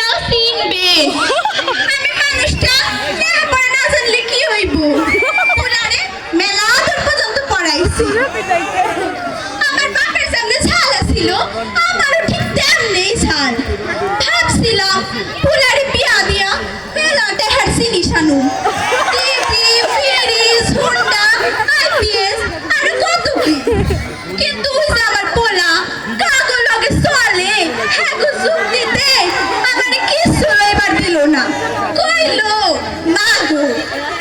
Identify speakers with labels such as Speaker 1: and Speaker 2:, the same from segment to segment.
Speaker 1: মানুষটাও চিনবে। আমি মানুষটা লেখাপড়া না জানলে কি হইব? পুলারে মেলা দূর পর্যন্ত পড়াইছি। আমার বাপের সামনে ছাল ছিল, আমারও ঠিক তেমনি ছাল। ভাবছিলাম পুলারে বিয়া দিয়া মেলা টেহার জিনিস আনু, টিভি, ফ্রিজ, হুন্ডা, আইপিএস আর কত কি। কিন্তু ওই যে আমার পোলা কাগজ লগে চলে, হ্যাঁ গো যুক্তিতে আমারে কিছু এবার দিল না। কইলো মা গো,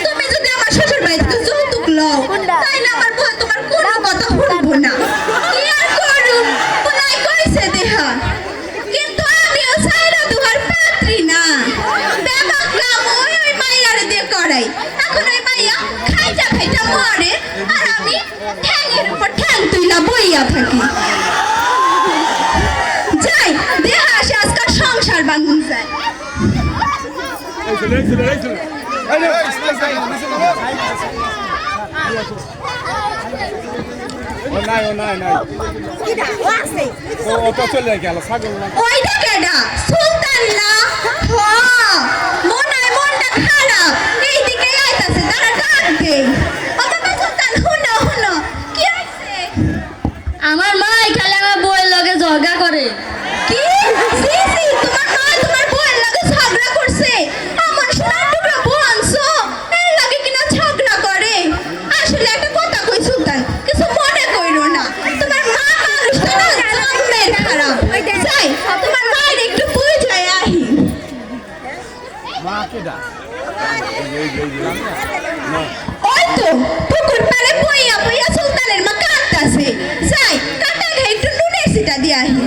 Speaker 1: তুমি যদি আমার শ্বশুর বাড়ি থেকে যৌতুক লও তাইলে আমার বউ তোমার কোনো কথা শুনবো না। কি আর করুম, পোলাই কইছে দেহা। কিন্তু আমিও চাইরা দুয়ার পাত্রী না, ব্যাপক কাম ওই মাইয়ারে দিয়ে করাই। এখন ওই মাইয়া খাইটা খাইটা মরে, আর আমি ঠ্যাংয়ের উপর ঠ্যাং তুইলা বইয়া থাকি। যাই দেহা আসে আজকাল সংসার বান্ধন যায়। ওইটা কেডা? সুলতান না? হ, মনে হয় মনটা খারাপ, এইদিকে আইতাছে, তারা ডাক দেই। ও বাবা সুলতান, হুনো হুনো, কি হইছে?
Speaker 2: আমার মা খালি আমার বউয়ের লগে ঝগড়া করে।
Speaker 1: কি? সি সি, তোমার মা তোমার বউয়ের লাগে ঝগড়া করছে? আমার সোনার টুকরা বউ আনছো, এর লাগে কিনা ঝগড়া করে? আসলে একটা কথা কই সুলতান, কিছু মনে কইরো না। তোমার মা মানুষটা না জন্মের খারাপ। যাই তোমার মায়ের একটু বুঝাই আহি। ওই তো পুকুর পাড়ে বইয়া বইয়া সুলতানের মা কাঁদতাছে। যাই কাটা ঘাই একটু নুনের সিটা দিয়ে আহি।